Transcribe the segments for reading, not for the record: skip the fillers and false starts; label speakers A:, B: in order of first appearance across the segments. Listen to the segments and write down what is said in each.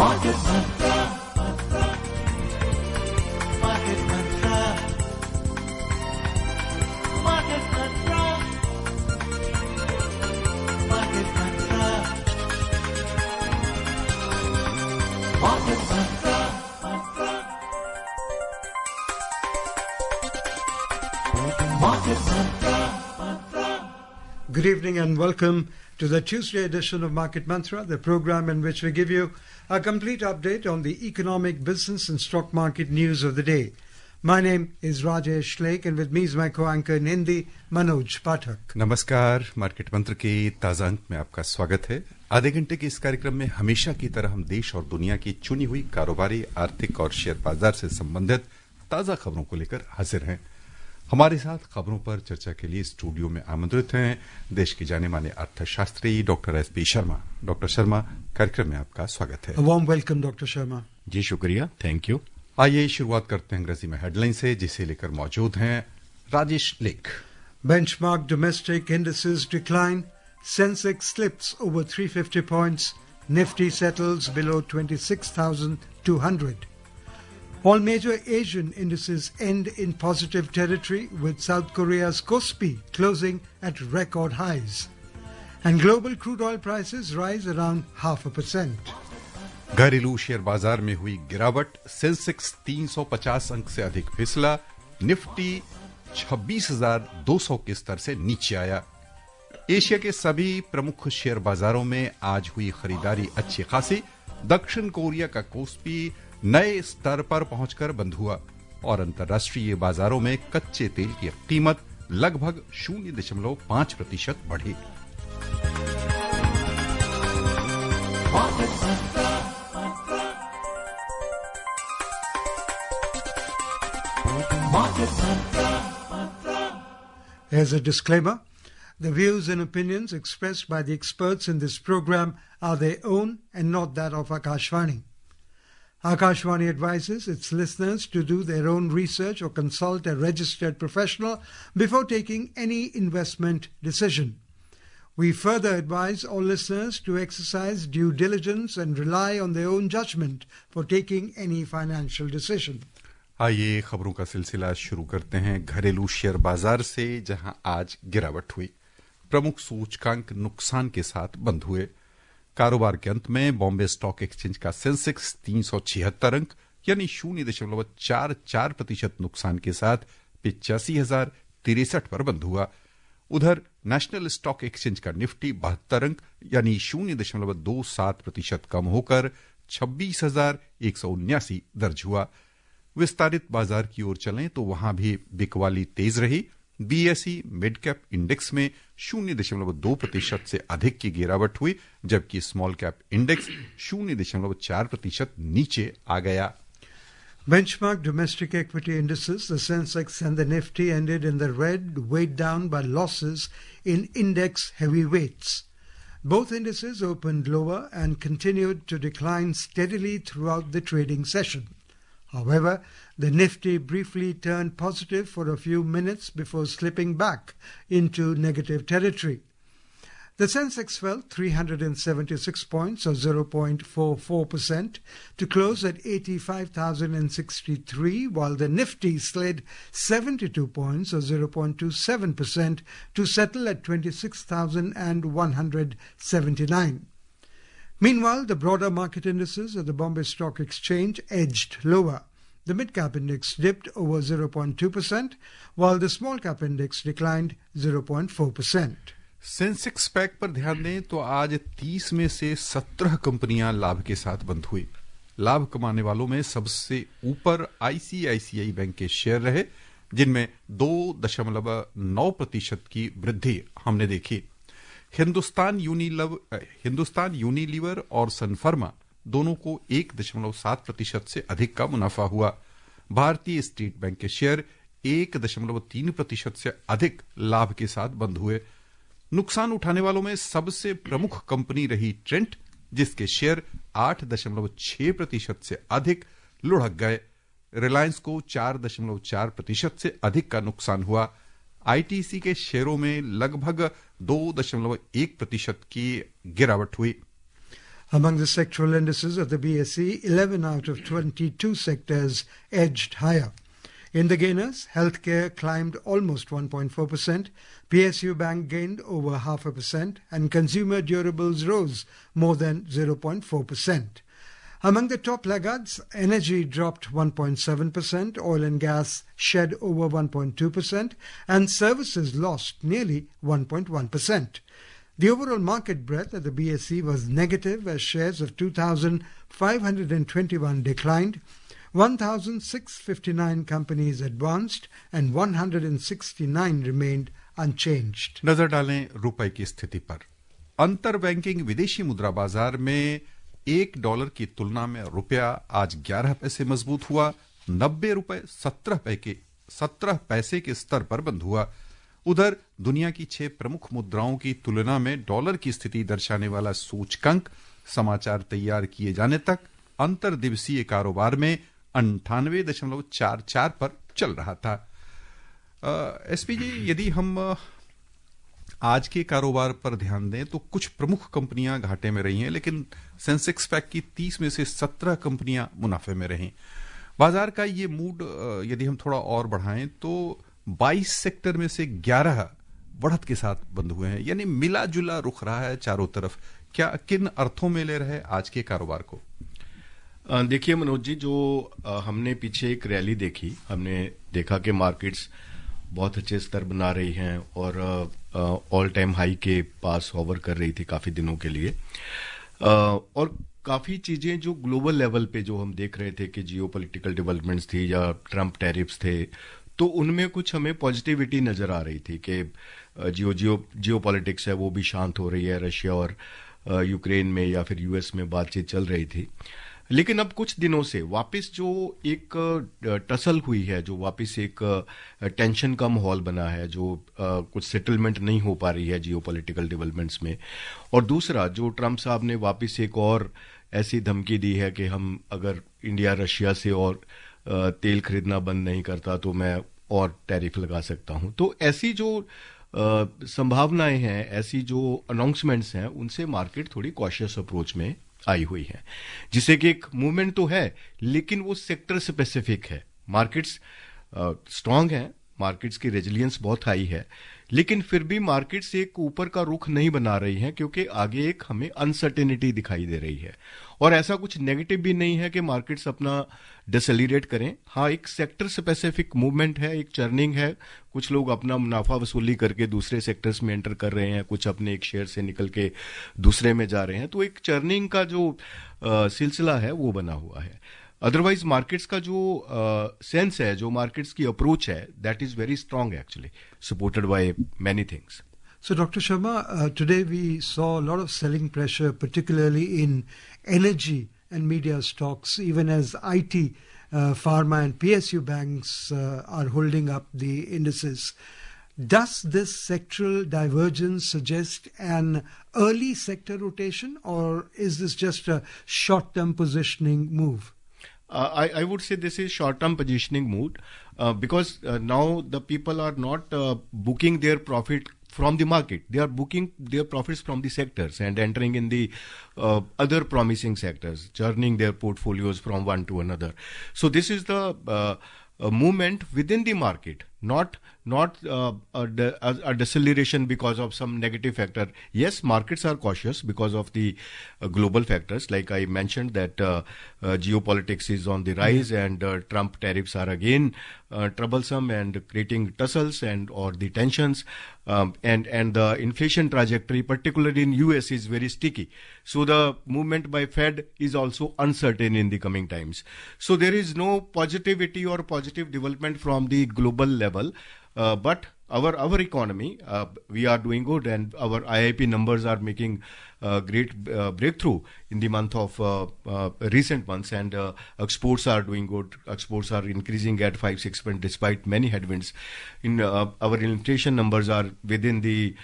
A: Market Mantra. Market Mantra. Market Mantra. Market Mantra. Market Mantra. Market Mantra.
B: Good evening and welcome to the Tuesday edition of Market Mantra, the program in which we give you a complete update on the economic, business and stock market news of the day. My name is Rajesh Lake and with me is my co-anchor in Hindi, Manoj Pathak.
C: नमस्कार, market मंत्र के ताजा अंक में आपका स्वागत है। आधे घंटे के इस कार्यक्रम में हमेशा की तरह हम देश और दुनिया की चुनी हुई कारोबारी, आर्थिक और शेयर बाजार से संबंधित ताजा खबरों को लेकर हाजिर हैं। हमारे साथ खबरों पर चर्चा के लिए स्टूडियो में आमंत्रित हैं देश के जाने माने अर्थशास्त्री doctor SP Sharma. Doctor Sharma, कार्यक्रम में आपका स्वागत है।
B: A warm welcome, Dr. Sharma.
D: जी शुक्रिया, थैंक यू।
C: आइए शुरुआत करते हैं अंग्रेजी में हेडलाइन से, जिसे लेकर मौजूद हैं राजेश लेख।
B: Benchmark domestic indices decline. Sensex slips over 350 points. Nifty settles below 26,200. All major Asian indices end in positive territory, with South Korea's Kospi closing at record highs. And global crude oil prices rise around 0.5%.
C: घरेलू share बाजार में हुई गिरावट, Sensex 350 अंक से अधिक फिसला, Nifty 26,200 के स्तर से नीचे आया। एशिया के सभी प्रमुख शेयर बाजारों में आज हुई खरीदारी अच्छी खासी। दक्षिण कोरिया का कोस्पी नए स्तर पर पहुंचकर बंद हुआ और अंतर्राष्ट्रीय बाजारों में कच्चे तेल की कीमत लगभग 0.5% बढ़ी।
B: As a disclaimer, the views and opinions expressed by the experts in this program are their own and not that of Akashvani. Akashvani advises its listeners to do their own research or consult a registered professional before taking any investment decision. We further advise all listeners to exercise due diligence and rely on their own judgment for taking any financial decision.
C: आइए खबरों का सिलसिला शुरू करते हैं घरेलू share बाजार से, जहां आज गिरावट हुई। प्रमुख सूचकांक नुकसान के साथ बंद हुए। कारोबार के अंत में बॉम्बे स्टॉक एक्सचेंज का सेंसेक्स 376 अंक यानी 0.44% नुकसान के साथ 85,063 पर बंद हुआ। उधर नेशनल स्टॉक एक्सचेंज का निफ्टी 72 अंक यानी 0.27% कम होकर 26,179 दर्ज हुआ। विस्तारित बाजार की ओर चलें तो वहां भी बिकवाली तेज रही। बीएसई मिड कैप इंडेक्स में 0.2% से अधिक की गिरावट हुई, जबकि स्मॉल कैप इंडेक्स 0.4% नीचे आ गया।
B: Benchmark domestic equity indices, the Sensex and the Nifty, ended in the red, weighed down by losses in index heavyweights. Both indices opened lower and continued to decline steadily throughout the trading session. However, the Nifty briefly turned positive for a few minutes before slipping back into negative territory. The Sensex fell 376 points or 0.44% to close at 85,063, while the Nifty slid 72 points or 0.27% to settle at 26,179. Meanwhile, the broader market indices at the Bombay Stock Exchange edged lower. The mid-cap index dipped over 0.2%, while the small-cap index declined 0.4%.
C: Sensex pack पर ध्यान दें तो आज 30 में से 17 कंपनियां लाभ के साथ बंद हुई। लाभ कमाने वालों में सबसे ऊपर आईसीआईसीआई बैंक के शेयर रहे, जिनमें 2.9% की वृद्धि हमने देखी। हिंदुस्तान यूनिलीवर और सनफर्मा दोनों को 1.7% से अधिक का मुनाफा हुआ। भारतीय स्टेट बैंक के शेयर 1.3% से अधिक लाभ के साथ बंद हुए। नुकसान उठाने वालों में सबसे प्रमुख कंपनी रही ट्रेंट, जिसके शेयर 8.6% से अधिक लुढ़क गए। रिलायंस को 4.4% से अधिक का नुकसान हुआ। आईटीसी के शेयरों में लगभग 2.1% की गिरावट हुई।
B: Among the sectoral indices of the BSE, 11 out of 22 sectors edged higher. In the gainers, healthcare climbed almost 1.4%, PSU Bank gained over 0.5%, and consumer durables rose more than 0.4%. Among the top laggards, energy dropped 1.7%, oil and gas shed over 1.2%, and services lost nearly 1.1%. The overall market breadth at the BSE was negative as shares of 2,521 declined, 1,659 companies advanced, and 169 remained unchanged.
C: नजर डालें रुपए की स्थिति पर। अंतर banking विदेशी मुद्रा बाजार में $1 की तुलना में रुपया आज 11 पैसे मजबूत हुआ, 90 रुपए 17 पैसे के स्तर पर बंद हुआ। उधर दुनिया की 6 प्रमुख मुद्राओं की तुलना में डॉलर की स्थिति दर्शाने वाला सूचकांक समाचार तैयार किए जाने तक अंतर दिवसीय कारोबार में 98.44 पर चल रहा था। एसपी जी, यदि हम आज के कारोबार पर ध्यान दें तो कुछ प्रमुख कंपनियां घाटे में रही हैं, लेकिन सेंसेक्स पैक की 30 में से 17 कंपनियां मुनाफे में रहीं। बाजार का ये मूड यदि हम थोड़ा और बढ़ाएं तो 22 सेक्टर में से 11 बढ़त के साथ बंद हुए हैं, यानी मिला जुला रुख रहा है चारों तरफ। क्या किन अर्थों में ले रहे आज के कारोबार को?
D: देखिए मनोज जी, जो हमने पीछे एक रैली देखी, हमने देखा कि मार्केट्स बहुत अच्छे स्तर बना रही हैं और ऑल टाइम हाई के पास होवर कर रही थी काफी दिनों के लिए, और काफी चीजें जो ग्लोबल लेवल पे जो हम देख रहे थे कि जियोपॉलिटिकल डेवलपमेंट्स थी या ट्रम्प टैरिफ्स थे, तो उनमें कुछ हमें पॉजिटिविटी नजर आ रही थी कि जियोपॉलिटिक्स है वो भी शांत हो रही है। रशिया और यूक्रेन में या फिर यूएस में बातचीत चल रही थी, लेकिन अब कुछ दिनों से वापस जो एक टसल हुई है, जो वापस एक टेंशन का माहौल बना है, जो कुछ सेटलमेंट नहीं हो पा रही है जियोपॉलिटिकल डेवलपमेंट्स में, और दूसरा जो ट्रम्प साहब ने वापस एक और ऐसी धमकी दी है कि हम अगर इंडिया रशिया से और तेल खरीदना बंद नहीं करता तो मैं और टैरिफ लगा सकता हूं। तो ऐसी जो संभावनाएं हैं, ऐसी जो अनाउंसमेंट्स हैं, उनसे मार्केट थोड़ी कॉशियस अप्रोच में आई हुई है, जिससे कि एक मूवमेंट तो है लेकिन वो सेक्टर स्पेसिफिक है। मार्केट्स स्ट्रांग हैं, मार्केट्स की रेजिलियंस बहुत हाई है, लेकिन फिर भी मार्केट्स एक ऊपर का रुख नहीं बना रही हैं क्योंकि आगे एक हमें अनसर्टेनिटी दिखाई दे रही है। और ऐसा कुछ नेगेटिव भी नहीं है कि मार्केट्स अपना डिसलिरेट करें। हाँ, एक सेक्टर स्पेसिफिक मूवमेंट है, एक चर्निंग है, कुछ लोग अपना मुनाफा वसूली करके दूसरे सेक्टर्स में एंटर कर रहे हैं, कुछ अपने एक शेयर से निकल के दूसरे में जा रहे हैं। तो एक चर्निंग का जो सिलसिला है वो बना हुआ है। अदरवाइज मार्केट्स का जो सेंस है, जो मार्केट्स की अप्रोच है, that is very strong actually, supported by many things.
B: So, Dr. Sharma, today we saw a lot of selling pressure, particularly in energy and media stocks, even as IT, pharma and PSU banks are holding up the indices. Does this sectoral divergence suggest an early sector rotation, or is this just a short-term positioning move?
D: I would say this is short-term positioning move because now the people are not booking their profit from the market. They are booking their profits from the sectors and entering in the other promising sectors, churning their portfolios from one to another. So this is the movement within the market, not a deceleration because of some negative factor. Yes, markets are cautious because of the global factors. Like I mentioned that geopolitics is on the rise and Trump tariffs are again troublesome and creating tussles and or the tensions. And the inflation trajectory, particularly in US, is very sticky. So the movement by Fed is also uncertain in the coming times. So there is no positivity or positive development from the global level. But our economy, we are doing good, and our IIP numbers are making great breakthrough in the month of recent months, and exports are doing good. Exports are increasing at 5-6% despite many headwinds. In our inflation numbers are within the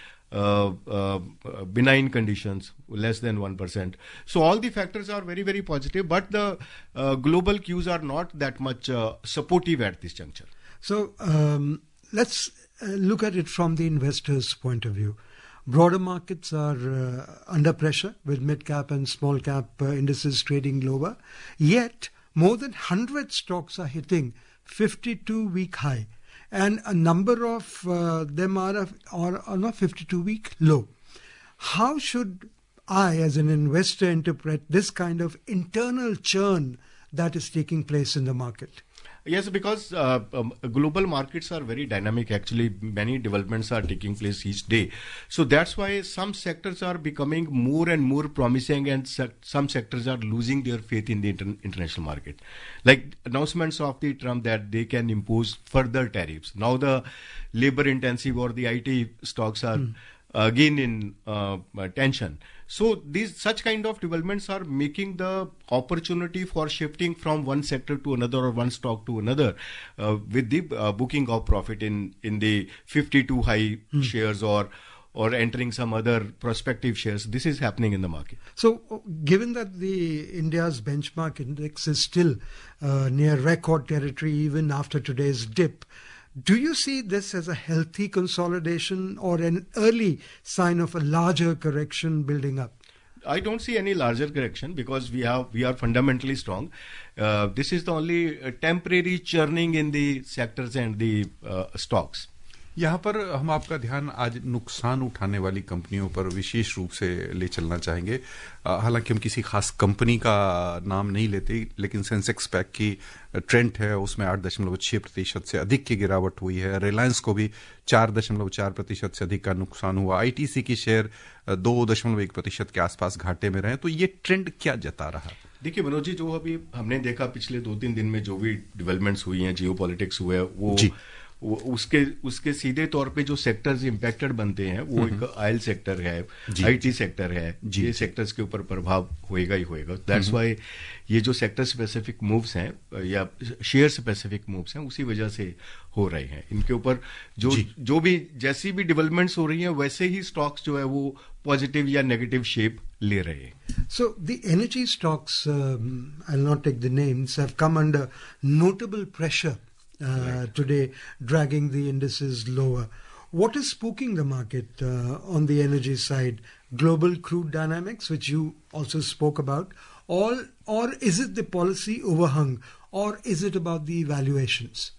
D: benign conditions, less than 1%. So all the factors are very, very positive, but the global cues are not that much supportive at this juncture.
B: So let's look at it from the investor's point of view. Broader markets are under pressure with mid-cap and small-cap indices trading lower. Yet, more than 100 stocks are hitting 52-week high. And a number of them are on a 52-week low. How should I, as an investor, interpret this kind of internal churn that is taking place in the market?
D: Yes, because global markets are very dynamic. Actually, many developments are taking place each day. So that's why some sectors are becoming more and more promising, and some sectors are losing their faith in the international market. Like announcements of the Trump that they can impose further tariffs. Now the labor-intensive or the IT stocks are again in tension. So such kind of developments are making the opportunity for shifting from one sector to another or one stock to another with the booking of profit in the 52 high shares or entering some other prospective shares. This is happening in the market.
B: So given that the India's benchmark index is still near record territory even after today's dip, do you see this as a healthy consolidation or an early sign of a larger correction building up?
D: I don't see any larger correction because we are fundamentally strong. This is the only temporary churning in the sectors and the stocks.
C: यहाँ पर हम आपका ध्यान आज नुकसान उठाने वाली कंपनियों पर विशेष रूप से ले चलना चाहेंगे। हालांकि हम किसी खास कंपनी का नाम नहीं लेते, लेकिन सेंसेक्स पैक की ट्रेंड है उसमें 8.6% से अधिक की गिरावट हुई है। रिलायंस को भी 4.4% से अधिक का नुकसान हुआ। आईटीसी की शेयर 2.1% के आसपास घाटे में रहे। तो ये ट्रेंड क्या जता रहा?
D: देखिए मनोज जी, जो अभी हमने देखा पिछले 2-3 दिन में जो भी डेवलपमेंट्स हुई हैं, जियो पॉलिटिक्स हुआ है, वो उसके सीधे तौर पे जो सेक्टर्स इम्पैक्टेड बनते हैं वो एक ऑयल सेक्टर है, आईटी सेक्टर है, ये सेक्टर्स के ऊपर प्रभाव होएगा ही होएगा। दैट्स व्हाई ये जो सेक्टर स्पेसिफिक मूव्स हैं या शेयर स्पेसिफिक मूव्स हैं उसी वजह से हो रहे हैं। इनके ऊपर जो भी जैसी भी डेवलपमेंट्स हो रही हैं वैसे ही स्टॉक्स जो है वो पॉजिटिव या नेगेटिव शेप ले रहे हैं।
B: So the energy stocks, I'll not take the names, have come under notable pressure today, dragging the indices lower. What is spooking the market on the energy side? Global crude dynamics, which you also spoke about, or is it the policy overhang, or is it about the valuations?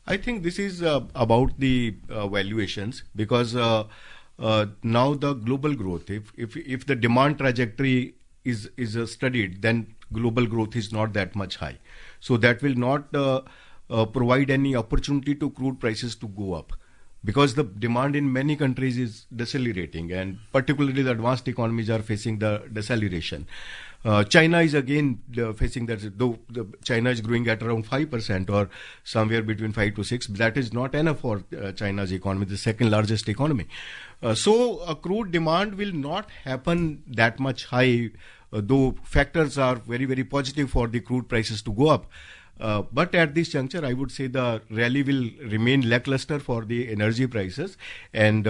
D: I think this is about the valuations because now the global growth, if the demand trajectory is studied, then global growth is not that much high. So that will not provide any opportunity to crude prices to go up because the demand in many countries is decelerating, and particularly the advanced economies are facing the deceleration. China is again facing that, though China is growing at around 5% or somewhere between 5 to 6. That is not enough for China's economy, the second largest economy. So crude demand will not happen that much high, though factors are very, very positive for the crude prices to go up. But at this juncture, I would say the rally will remain lackluster for the energy prices, and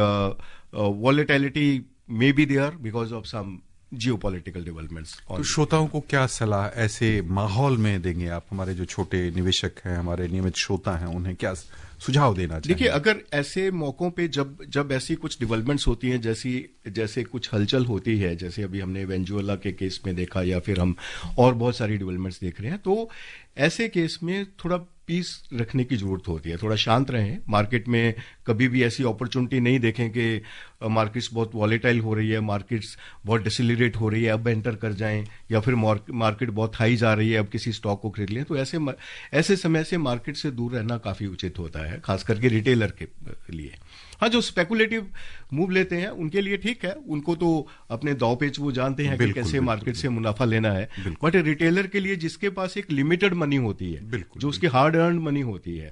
D: volatility may be there because of some geopolitical developments.
C: तो श्रोताओं को क्या सलाह ऐसे माहौल में देंगे आप? हमारे जो छोटे निवेशक हैं, हमारे नियमित श्रोता हैं, उन्हें क्या सुझाव देना चाहिए?
D: देखिए, अगर ऐसे मौकों पे जब ऐसी कुछ डेवलपमेंट्स होती हैं, जैसे कुछ हलचल होती है, जैसे अभी हमने वेनेजुएला के केस में देखा या फिर हम और बहुत सारी डेवलपमेंट्स देख रहे हैं, तो ऐसे केस में थोड़ा पीस रखने की जरूरत होती है। थोड़ा शांत रहें, मार्केट में कभी भी ऐसी अपॉर्चुनिटी नहीं देखें कि मार्केट्स बहुत वॉलेटाइल हो रही है, मार्केट्स बहुत डिसेलरेट हो रही है, अब एंटर कर जाएं, या फिर मार्केट बहुत हाई जा रही है, अब किसी स्टॉक को खरीद लें। तो ऐसे समय से मार्केट से दूर रहना काफी उचित होता है, खास करके रिटेलर के लिए। हाँ, जो स्पेकुलेटिव मूव लेते हैं उनके लिए ठीक है, उनको तो अपने दाव पेच वो जानते हैं कि कैसे मार्केट से मुनाफा लेना है। बट रिटेलर के लिए जिसके पास एक लिमिटेड मनी होती है, जो उसकी हार्ड अर्न मनी होती है,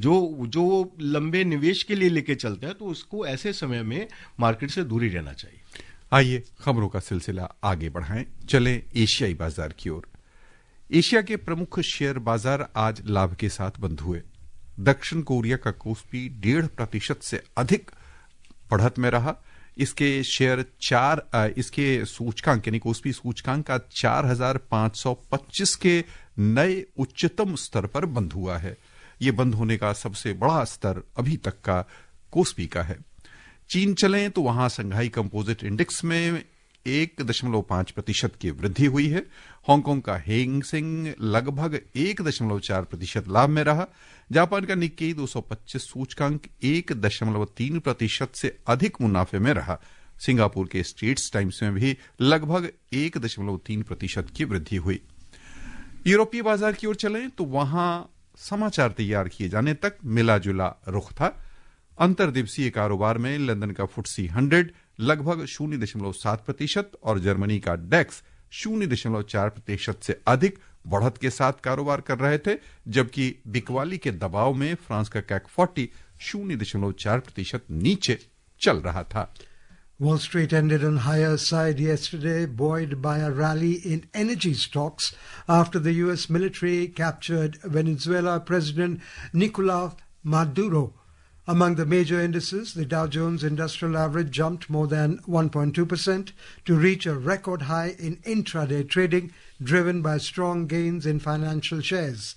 D: जो लंबे निवेश के लिए लेके चलता है, तो उसको ऐसे समय में मार्केट से दूर ही रहना चाहिए।
C: आइए खबरों का सिलसिला आगे बढ़ाएं, चलें एशियाई बाजार की ओर। एशिया के प्रमुख शेयर बाजार आज लाभ के साथ बंद हुए। दक्षिण कोरिया का कोस्पी 1.5% से अधिक बढ़त में रहा। इसके शेयर इसके सूचकांक यानी कोस्पी सूचकांक का 4,525 के नए उच्चतम स्तर पर बंद हुआ है। यह बंद होने का सबसे बड़ा स्तर अभी तक का कोस्पी का है। चीन चलें तो वहां संघाई कंपोजिट इंडेक्स में 1.5% की वृद्धि हुई है। हांगकांग का हेंग सेंग लगभग 1.4% लाभ में रहा। जापान का निक्केई 225 सूचकांक 1.3% से अधिक मुनाफे में रहा। सिंगापुर के स्ट्रेट्स टाइम्स में भी लगभग 1.3% की वृद्धि हुई। यूरोपीय बाजार की ओर चलें तो वहां समाचार तैयार किए जाने तक मिला जुला रुख था। अंतर्दिवसीय कारोबार में लंदन का फुट्सी 100 लगभग 0.7% और जर्मनी का डेक्स 0.4% से अधिक बढ़त के साथ कारोबार कर रहे थे, जबकि बिकवाली के दबाव में फ्रांस का कैक 40 0.4% नीचे चल रहा था।
B: Wall Street ended on higher side yesterday, buoyed by a rally in energy stocks after the U.S. military captured Venezuela President Nicolas Maduro. Among the major indices, the Dow Jones Industrial Average jumped more than 1.2% to reach a record high in intraday trading, driven by strong gains in financial shares.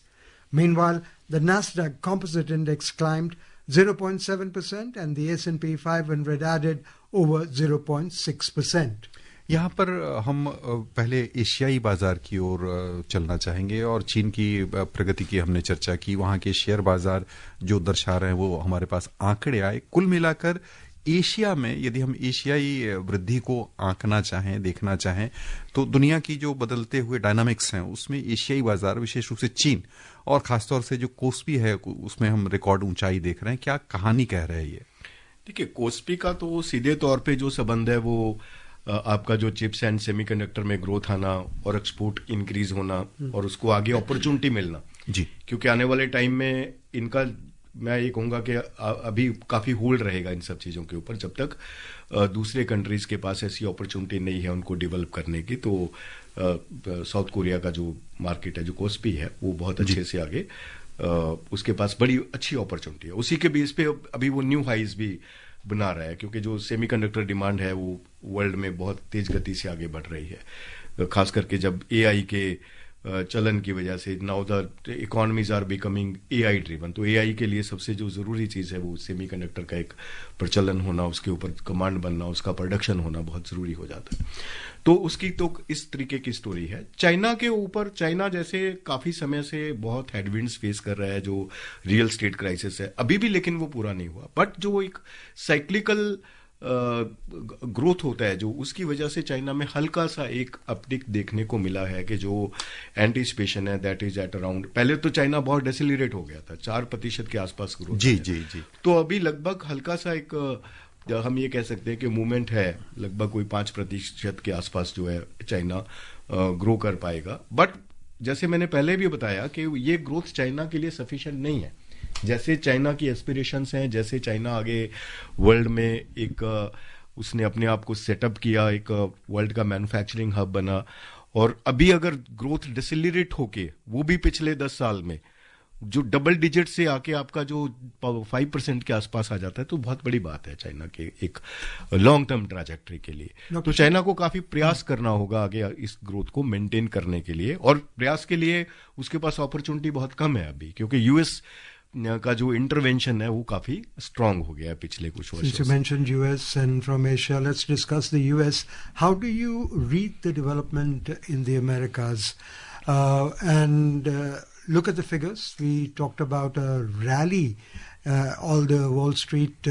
B: Meanwhile, the Nasdaq Composite Index climbed 0.7% and the S&P 500 added over 0.6%.
C: यहाँ पर हम पहले एशियाई बाजार की ओर चलना चाहेंगे और चीन की प्रगति की हमने चर्चा की। वहाँ के शेयर बाजार जो दर्शा रहे हैं वो हमारे पास आंकड़े आए। कुल मिलाकर एशिया में यदि हम एशियाई वृद्धि को आंकना चाहें, देखना चाहें, तो दुनिया की जो बदलते हुए डायनामिक्स हैं उसमें एशियाई बाजार, विशेष रूप से चीन और खासतौर से जो कोस्पी है उसमें हम रिकॉर्ड ऊंचाई देख रहे हैं। क्या कहानी कह रहे हैं ये?
D: देखिए, कोस्पी का तो सीधे तौर पे जो संबंध है वो आपका जो चिप्स एंड सेमीकंडक्टर में ग्रोथ आना और एक्सपोर्ट इंक्रीज होना और उसको आगे अपॉर्चुनिटी मिलना
C: जी,
D: क्योंकि आने वाले टाइम में इनका, मैं ये कहूंगा कि अभी काफी होल्ड रहेगा इन सब चीजों के ऊपर, जब तक दूसरे कंट्रीज के पास ऐसी अपॉर्चुनिटी नहीं है उनको डेवलप करने की। तो साउथ कोरिया का जो मार्केट है, जो कोस्पी है, वो बहुत अच्छे से आगे उसके पास बड़ी अच्छी अपॉर्चुनिटी है। उसी के बेस पे अभी वो न्यू हाइज भी बना रहा है, क्योंकि जो सेमीकंडक्टर डिमांड है वो वर्ल्ड में बहुत तेज गति से आगे बढ़ रही है, खास करके जब एआई के चलन की वजह से। Now the economies are becoming AI driven, तो एआई के लिए सबसे जो जरूरी चीज है वो सेमीकंडक्टर का एक प्रचलन होना, उसके ऊपर कमांड बनना, उसका प्रोडक्शन होना बहुत जरूरी हो जाता है। तो उसकी तो इस तरीके की स्टोरी है। चाइना के ऊपर, चाइना जैसे काफी समय से बहुत हेडविंड्स फेस कर रहा है, जो रियल स्टेट क्राइसिस है अभी भी, लेकिन वो पूरा नहीं हुआ। बट जो एक साइक्लिकल ग्रोथ होता है जो, उसकी वजह से चाइना में हल्का सा एक अपटिक देखने को मिला है कि जो एंटीसिपेशन है दैट इज एट अराउंड, पहले तो चाइना बहुत डेसिलरेट हो गया था, 4% के आसपास ग्रोथ
C: जी जी जी,
D: तो अभी लगभग हल्का सा एक हम ये कह सकते हैं कि मूवमेंट है, लगभग कोई 5% के आसपास जो है चाइना ग्रो कर पाएगा। बट जैसे मैंने पहले भी बताया कि ये ग्रोथ चाइना के लिए सफिशिएंट नहीं है। जैसे चाइना की एस्पिरेशंस हैं, जैसे चाइना आगे वर्ल्ड में एक उसने अपने आप को सेटअप किया, एक वर्ल्ड का मैन्युफैक्चरिंग हब बना, और अभी अगर ग्रोथ डिसेलरेट होके, वो भी पिछले 10 साल में जो डबल डिजिट से आके आपका जो 5% के आसपास आ जाता है, तो बहुत बड़ी बात है चाइना के एक लॉन्ग टर्म ट्रैजेक्टरी के लिए। तो चाइना को काफी प्रयास करना होगा आगे इस ग्रोथ को मेंटेन करने के लिए, और प्रयास के लिए उसके पास अपॉर्चुनिटी बहुत कम है अभी, क्योंकि यूएस का जो इंटरवेंशन है वो काफी स्ट्रांग हो गया है पिछले कुछ वर्षों से।
B: Since you mentioned US and from Asia, let's discuss the US. How do you read the development in the Americas? And look at the figures. We talked about a rally. All the Wall Street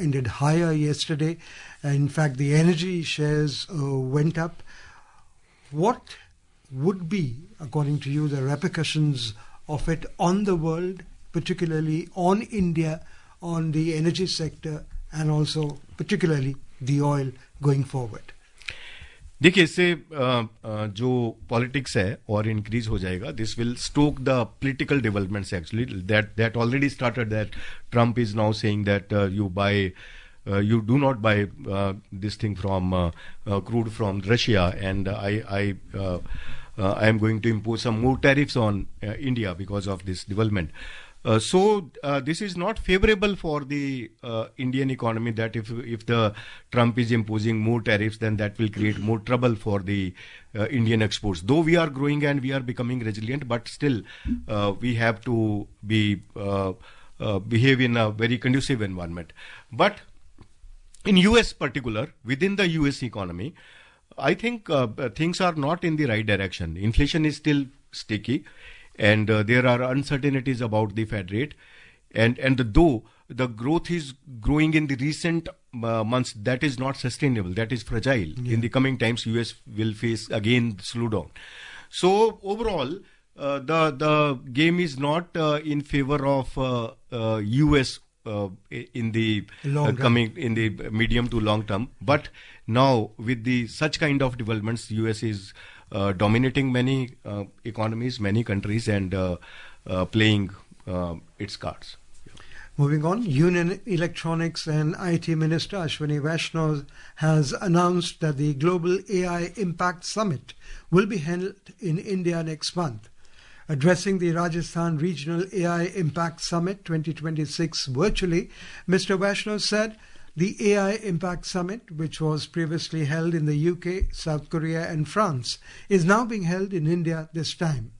B: ended higher yesterday. In fact, the energy shares went up. What would be, according to you, the repercussions of it on the world, particularly on India, on the energy sector, and also particularly the oil going forward?
D: देखिए, इससे जो politics है और increase हो जाएगा। This will stoke the political developments actually that already started, that Trump is now saying that you do not buy this thing from crude from Russia, and I am going to impose some more tariffs on India because of this development. So this is not favorable for the Indian economy, that if the Trump is imposing more tariffs, then that will create more trouble for the Indian exports. Though we are growing and we are becoming resilient, but still we have to be behave in a very conducive environment. But in US particular, within the US economy, I think things are not in the right direction. Inflation is still sticky, and there are uncertainties about the Fed rate. And though the growth is growing in the recent months, that is not sustainable, that is fragile. In the coming times, US will face again slowdown. So overall, the game is not in favor of US in the coming in the medium to long term. But now with the such kind of developments, US is dominating many economies, many countries, and playing its cards.
B: Moving on, Union Electronics and IT Minister Ashwini Vaishnaw has announced that the Global AI Impact Summit will be held in India next month. Addressing the Rajasthan Regional AI Impact Summit 2026 virtually, Mr. Vaishnaw said the AI Impact Summit, which was previously held in the UK, South Korea and France, is now being held in India this time.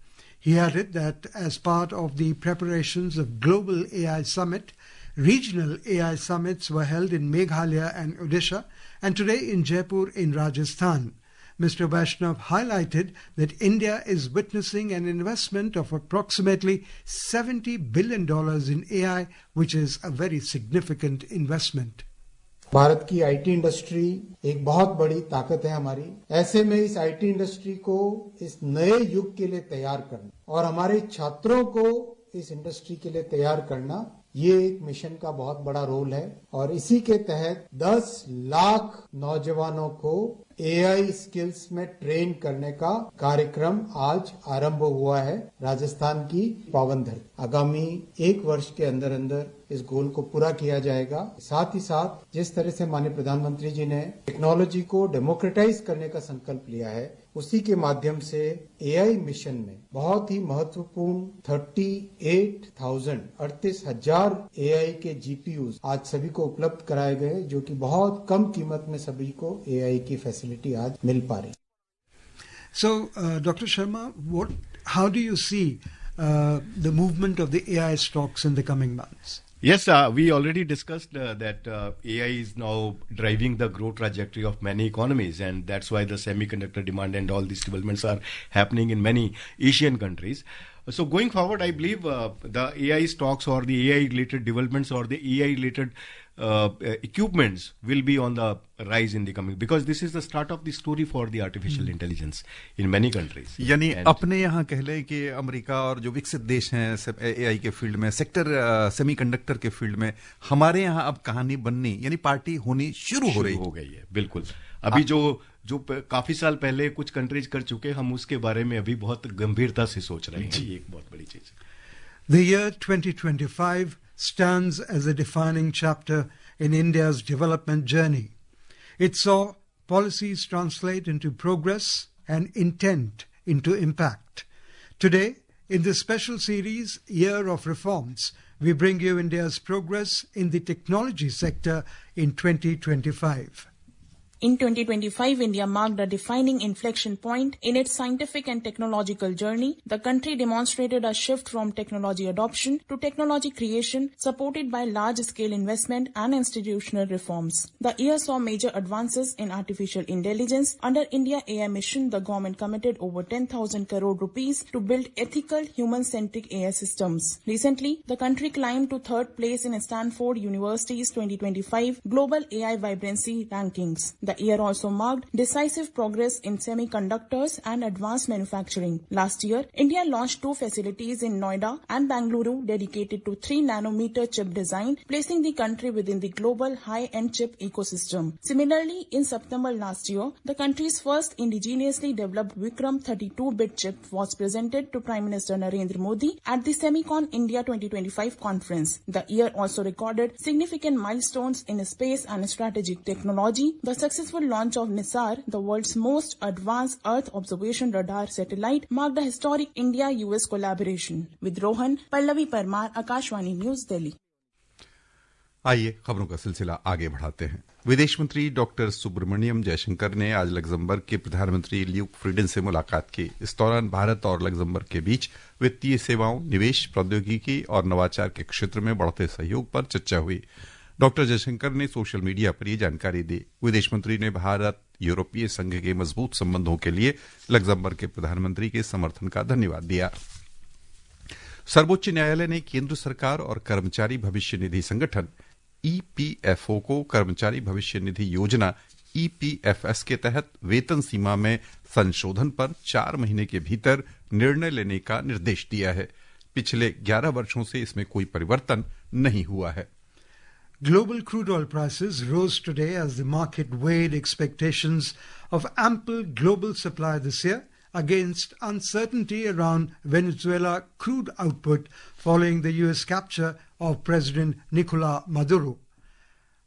B: He added that as part of the preparations of Global AI Summit, regional AI summits were held in Meghalaya and Odisha, and today in Jaipur in Rajasthan. Mr. Vaishnaw highlighted that India is witnessing an investment of approximately $70 billion in AI, which is a very significant investment.
E: Bharat की IT industry एक बहुत बड़ी ताकत है हमारी। ऐसे में इस आईटी इंडस्ट्री को इस नए युग के लिए तैयार करना और हमारे छात्रों को इस इंडस्ट्री के लिए तैयार करना, ये एक मिशन का बहुत बड़ा रोल है। और इसी के तहत 10 लाख नौजवानों को एआई स्किल्स में ट्रेन करने का कार्यक्रम आज आरंभ हुआ है राजस्थान की पावन धरती। आगामी 1 वर्ष के अंदर अंदर इस गोल को पूरा किया जाएगा। साथ ही साथ जिस तरह से माननीय प्रधानमंत्री जी ने टेक्नोलॉजी को डेमोक्रेटाइज करने का संकल्प लिया है, उसी के माध्यम से एआई मिशन में बहुत ही महत्वपूर्ण 38,000 एआई के जीपीयूज आज सभी को उपलब्ध कराए गए, जो कि बहुत कम कीमत में सभी को एआई की फैसिलिटी आज मिल पा रही।
B: So, Dr. Sharma, how do you see the movement of the AI stocks in the coming months?
D: Yes, we already discussed that AI is now driving the growth trajectory of many economies, and that's why the semiconductor demand and all these developments are happening in many Asian countries. So going forward, I believe the AI stocks or the AI related developments or the AI related equipments will be on the rise in the coming, because this is the start of the story for the artificial intelligence in many countries.
C: यानी अपने यहाँ कह लें कि America और जो विकसित देश हैं एआई के फील्ड में, सेक्टर सेमीकंडक्टर के फील्ड में, हमारे यहाँ अब कहानी बननी यानी पार्टी होनी शुरू हो गई
D: है। बिल्कुल। अभी जो काफी साल पहले कुछ कंट्रीज कर चुके, हम उसके बारे में अभी बहुत गंभीरता से सोच रहे हैं। ये एक बहुत बड़ी चीज है।
B: The year 2025 stands as a defining chapter in India's development journey. It saw policies translate into progress and intent into impact. Today, in this special series, Year of Reforms, we bring you India's progress in the technology sector in 2025.
F: In 2025, India marked a defining inflection point in its scientific and technological journey. The country demonstrated a shift from technology adoption to technology creation, supported by large-scale investment and institutional reforms. The year saw major advances in artificial intelligence. Under India AI Mission, the government committed over 10,000 crore rupees to build ethical, human-centric AI systems. Recently, the country climbed to 3rd place in Stanford University's 2025 Global AI Vibrancy Rankings. The year also marked decisive progress in semiconductors and advanced manufacturing. Last year, India launched 2 facilities in Noida and Bangalore dedicated to 3-nanometer chip design, placing the country within the global high-end chip ecosystem. Similarly, in September last year, the country's first indigenously developed Vikram 32-bit chip was presented to Prime Minister Narendra Modi at the Semicon India 2025 conference. The year also recorded significant milestones in space and strategic technology. The successful launch of NISAR, the world's most advanced Earth observation radar satellite, marked a historic India-US collaboration. With Rohan, Pallavi Parmar, Akashvani News, Delhi.
C: आइए खबरों का सिलसिला आगे बढ़ाते हैं। विदेश मंत्री doctor Subramaniam Jaishankar ने आज लग्जमबर्ग के प्रधानमंत्री ल्यूक फ्रीडन से मुलाकात की। इस दौरान भारत और लग्जमबर्ग के बीच वित्तीय सेवाओं, निवेश, प्रौद्योगिकी और नवाचार के क्षेत्र में बढ़ते सहयोग पर चर्चा हुई। डॉक्टर जयशंकर ने सोशल मीडिया पर यह जानकारी दी। विदेश मंत्री ने भारत यूरोपीय संघ के मजबूत संबंधों के लिए लग्जमबर्ग के प्रधानमंत्री के समर्थन का धन्यवाद दिया। सर्वोच्च न्यायालय ने केंद्र सरकार और कर्मचारी भविष्य निधि संगठन ईपीएफओ को कर्मचारी भविष्य निधि योजना ईपीएफएस के तहत वेतन सीमा में संशोधन पर 4 महीने के भीतर निर्णय लेने का निर्देश दिया है। पिछले 11 वर्षों से इसमें कोई परिवर्तन नहीं हुआ है।
B: Global crude oil prices rose today as the market weighed expectations of ample global supply this year against uncertainty around Venezuela crude output following the U.S. capture of President Nicolas Maduro.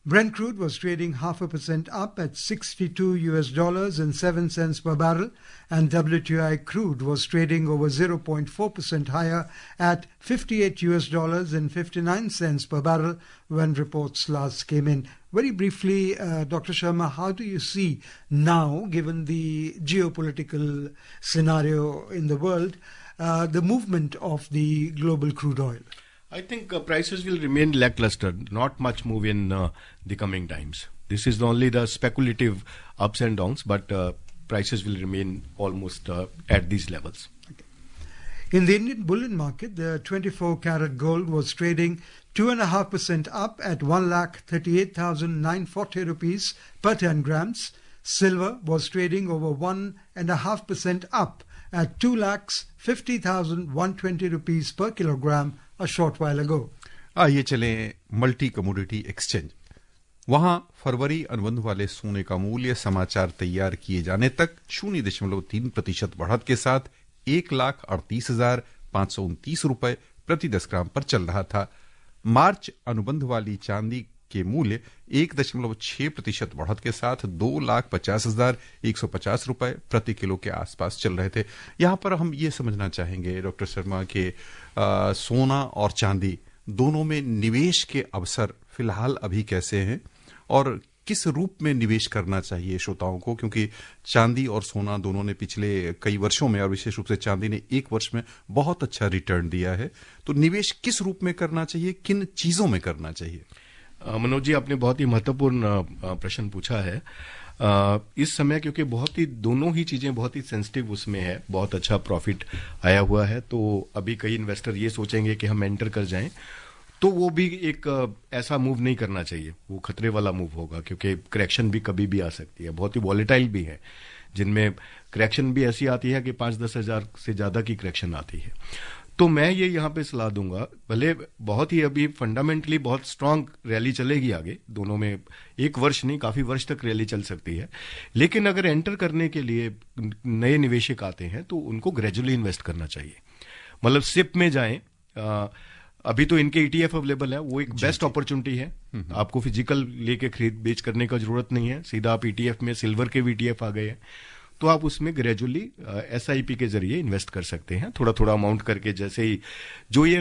B: Brent crude was trading 0.5% up at $62.07 per barrel, and WTI crude was trading over 0.4% higher at $58.59 per barrel when reports last came in. Very briefly, Dr. Sharma, how do you see now, given the geopolitical scenario in the world, the movement of the global crude oil?
D: I think prices will remain lackluster, not much move in the coming times. This is only the speculative ups and downs, but prices will remain almost at these levels.
B: Okay. In the Indian bullion market, the 24-carat gold was trading 2.5% up at 1,38,940 rupees per 10 grams. Silver was trading over 1.5% up at 2,50,120 rupees per kilogram a short while ago.
C: आइए चलें multi commodity exchange. वहां फरवरी अनुबंध वाले सोने का मूल्य समाचार तैयार किए जाने तक 0.3% बढ़त के साथ 1,38,529 रुपए प्रति 10 ग्राम पर चल रहा था। मार्च अनुबंध वाली चांदी के मूल्य 1.6% बढ़त के साथ 2,50,150 रुपए प्रति किलो के आसपास चल रहे थे। यहां पर हम ये समझना चाहेंगे डॉक्टर शर्मा के सोना और चांदी दोनों में निवेश के अवसर फिलहाल अभी कैसे हैं और किस रूप में निवेश करना चाहिए श्रोताओं को, क्योंकि चांदी और सोना दोनों ने पिछले कई वर्षों में और विशेष रूप से चांदी ने एक वर्ष में बहुत अच्छा रिटर्न दिया है। तो निवेश किस रूप में करना चाहिए, किन चीजों में करना चाहिए?
D: मनोज जी, आपने बहुत ही महत्वपूर्ण प्रश्न पूछा है। इस समय क्योंकि बहुत ही दोनों ही चीजें बहुत ही सेंसिटिव उसमें है, बहुत अच्छा प्रॉफिट आया हुआ है, तो अभी कई इन्वेस्टर ये सोचेंगे कि हम एंटर कर जाएं, तो वो भी एक ऐसा मूव नहीं करना चाहिए। वो खतरे वाला मूव होगा क्योंकि करेक्शन भी कभी भी आ सकती है, बहुत ही वॉलेटाइल भी है, जिनमें करेक्शन भी ऐसी आती है कि 5-10 हजार से ज्यादा की करेक्शन आती है। तो मैं ये यहाँ पे सलाह दूंगा, भले बहुत ही अभी फंडामेंटली बहुत स्ट्रांग रैली चलेगी आगे, दोनों में एक वर्ष नहीं काफी वर्ष तक रैली चल सकती है, लेकिन अगर एंटर करने के लिए नए निवेशक आते हैं तो उनको ग्रेजुअली इन्वेस्ट करना चाहिए। मतलब सिप में जाएं, अभी तो इनके ETF अवेलेबल है, वो एक बेस्ट अपॉर्चुनिटी है। आपको फिजिकल लेके खरीद बेच करने का जरूरत नहीं है, सीधा आप ETF में सिल्वर के भी ETF आ गए हैं, तो आप उसमें ग्रेजुअली SIP के जरिए इन्वेस्ट कर सकते हैं, थोड़ा थोड़ा अमाउंट करके। जैसे ही जो ये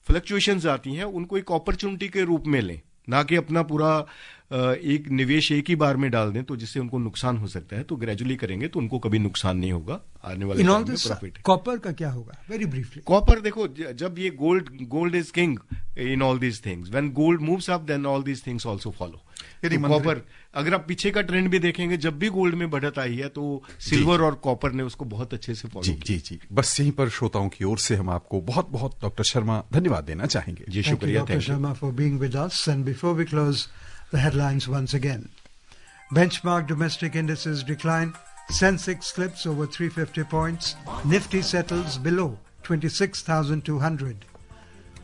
D: फ्लक्चुएशंस आती हैं उनको एक अपॉर्चुनिटी के रूप में लें, ना कि अपना पूरा एक निवेश एक ही बार में डाल दें तो जिससे उनको नुकसान हो सकता है। तो ग्रेजुअली करेंगे तो उनको कभी नुकसान नहीं होगा, आने वाले टाइम में प्रॉफिट।
B: कॉपर का क्या होगा? Very briefly.
D: कॉपर देखो, जब ये gold is king in all these things, when gold moves up then all these things also follow. Copper, अगर आप पीछे का ट्रेंड भी देखेंगे, जब भी गोल्ड में बढ़त आई है तो सिल्वर और कॉपर ने उसको बहुत अच्छे से फॉलो किया।
C: जी, बस यहीं पर श्रोताओं की ओर से हम आपको बहुत बहुत डॉक्टर शर्मा धन्यवाद देना चाहेंगे।
D: जी शुक्रिया,
B: doctor Sharma for being with us. And before we close the headlines once again. Benchmark domestic indices decline. Sensex slips over 350 points. Nifty settles below 26,200.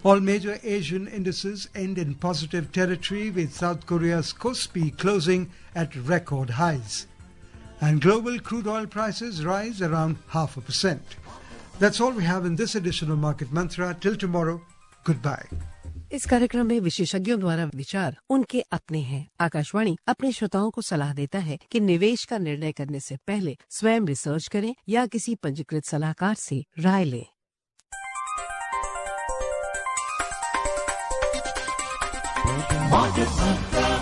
B: All major Asian indices end in positive territory, with South Korea's Kospi closing at record highs. And global crude oil prices rise around 0.5%. That's all we have in this edition of Market Mantra. Till tomorrow, goodbye.
G: इस कार्यक्रम में विशेषज्ञों द्वारा विचार उनके अपने हैं। आकाशवाणी अपने श्रोताओं को सलाह देता है कि निवेश का निर्णय करने से पहले स्वयं रिसर्च करें या किसी पंजीकृत सलाहकार से राय लें।
A: Market Mantra.